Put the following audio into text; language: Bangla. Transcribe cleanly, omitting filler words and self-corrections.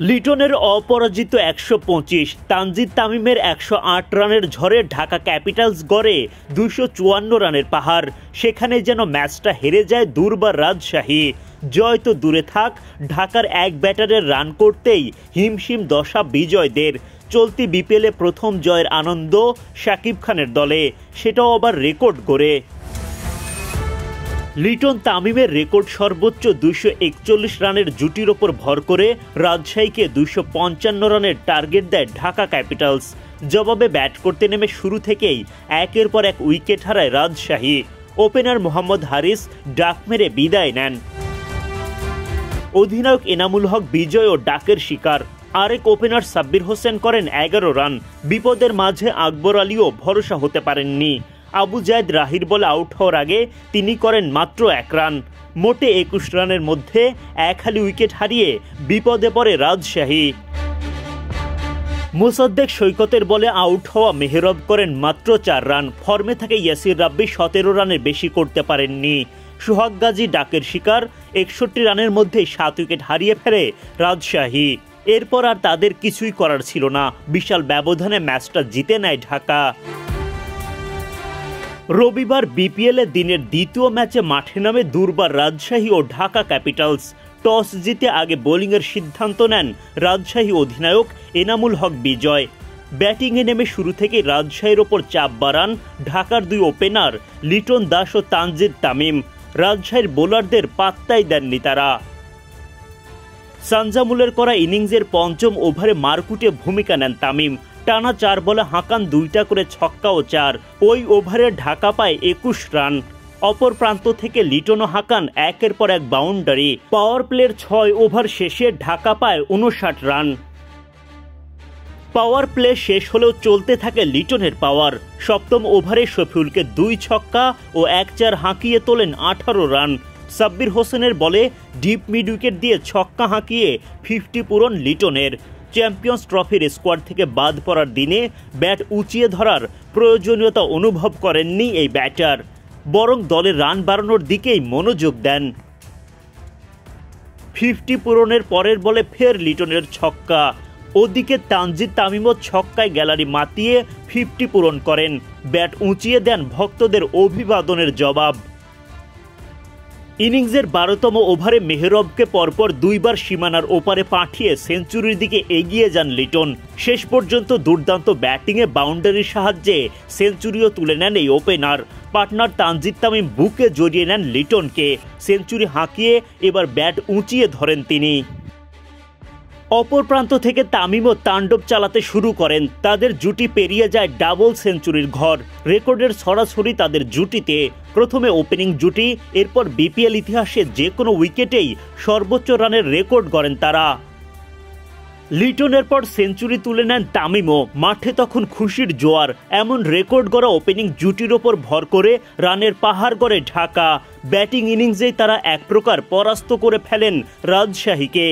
লিটনের অপরাজিত ১২৫, তানজিদ তামিমের ১০৮ রানের ঝড়ে ঢাকা ক্যাপিটালস গড়ে ২৫৪ রানের পাহাড়। সেখানে যেন ম্যাচটা হেরে যায় দুর্বার রাজশাহী। জয় তো দূরে থাক, ঢাকার এক ব্যাটারের রান করতেই হিমশিম দশা বিজয়দের। চলতি বিপিএলে প্রথম জয়ের আনন্দ শাকিব খানের দলে, সেটাও আবার রেকর্ড করে। লিটন তামিমের রেকর্ড সর্বোচ্চ ২৪১ রানের জুটির ওপর ভর করে রাজশাহীকে ২৫৫ রানের টার্গেট দেয় ঢাকা ক্যাপিটালস। জবাবে ব্যাট করতে নেমে শুরু থেকেই একের পর এক উইকেট হারায় রাজশাহী। ওপেনার মোহাম্মদ হারিস ডাক মেরে বিদায় নেন। অধিনায়ক এনামুল হক বিজয় ও ডাকের শিকার। আরেক ওপেনার সাব্বির হোসেন করেন ১১ রান। বিপদের মাঝে আকবর আলীও ভরসা হতে পারেননি। আবু জায়েদ রাহির বলে আউট হওয়ার আগে তিনি করেন মাত্র ১ রান। মোটে ২১ রানের মধ্যে এক হালি উইকেট হারিয়ে বিপদে পড়ে রাজশাহী। মোসাদ্দেক সৈকতের বলে আউট হওয়া মেহরব করেন মাত্র ৪ রান। ফর্মে থাকে ইয়াসির রাব্বি ১৭ রানের বেশি করতে পারেননি। সোহাগ গাজী ডাকের শিকার। ৬১ রানের মধ্যে ৭ উইকেট হারিয়ে ফেলে রাজশাহী। এরপর আর তাদের কিছুই করার ছিল না। বিশাল ব্যবধানে ম্যাচটা জিতে নেয় ঢাকা। রবিবার বিপিএলে দিনের দ্বিতীয় ম্যাচে মাঠে নামে দুর্বার রাজশাহী ও ঢাকা ক্যাপিটালস। টস জিতে আগে বোলিংয়ের সিদ্ধান্ত নেন রাজশাহী অধিনায়ক এনামুল হক বিজয়। ব্যাটিংয়ে নেমে শুরু থেকে রাজশাহীর ওপর চাপ বাড়ান ঢাকার দুই ওপেনার লিটন দাস ও তানজিদ তামিম। রাজশাহীর বোলারদের পাত্তাই দেননি তারা। সানজামুলের করা ইনিংসের পঞ্চম ওভারে মারকুটে ভূমিকা নেন তামিম। টানা ৪ বলে হাঁকান ২টা করে ছক্কা ও ৪। ওই ওভারে ঢাকা পায় ২১ রান। অপর প্রান্ত থেকে লিটনও হাঁকান একের পর এক বাউন্ডারি। পাওয়ার প্লের ৬ ওভার শেষে ঢাকা পায় ৫৯ রান। পাওয়ার প্লে শেষ হলেও চলতে থাকে লিটনের পাওয়ার। সপ্তম ওভারে শফিউলকে ২ ছক্কা ও ১-৪ হাঁকিয়ে তোলেন ১৮ রান। সাব্বির হোসেনের বলে ডিপ মিড উইকেট দিয়ে ছক্কা হাঁকিয়ে ৫০ পূরণ লিটনের। চ্যাম্পিয়ন্স ট্রফির স্কোয়াড থেকে বাদ পড়ার দিনে ব্যাট উঁচিয়ে ধরার প্রয়োজনীয়তা অনুভব করেননি এই ব্যাটার, বরং দলের রান বাড়ানোর দিকেই মনোযোগ দেন। ৫০ পূরণের পরের বলে ফের লিটনের ছক্কা। ওদিকে তানজিদ তামিমও ছক্কায় গ্যালারি মাতিয়ে ৫০ পূরণ করেন। ব্যাট উঁচিয়ে দেন ভক্তদের অভিবাদনের জবাব। ইনিংসের ১২তম ওভারে মেহরবকে পরপর ২ বার সীমানার ওপারে পাঠিয়ে সেঞ্চুরির দিকে এগিয়ে যান লিটন। শেষ পর্যন্ত দুর্দান্ত ব্যাটিংয়ে বাউন্ডারির সাহায্যে সেঞ্চুরিও তুলে নেন এই ওপেনার। পার্টনার তানজিদ তামিম বুকে জড়িয়ে নেন লিটনকে। সেঞ্চুরি হাঁকিয়ে এবার ব্যাট উঁচিয়ে ধরেন তিনি। অপর প্রান্ত থেকে তামিমও তাণ্ডব চালাতে শুরু করেন। তাদের জুটি পেরিয়ে যায় ডাবল সেঞ্চুরির ঘর। রেকর্ডের সরাসরি তাদের জুটিতে। প্রথমে ওপেনিং জুটি, এরপর বিপিএল ইতিহাসে যে কোনো উইকেটেই সর্বোচ্চ রানের রেকর্ড গড়েন তারা। লিটনের পর সেঞ্চুরি তুলে নেন তামিমও। মাঠে তখন খুশির জোয়ার। এমন রেকর্ড গড়া ওপেনিং জুটির ওপর ভর করে রানের পাহাড় গড়ে ঢাকা। ব্যাটিং ইনিংসেই তারা এক প্রকার পরাস্ত করে ফেলেন রাজশাহীকে।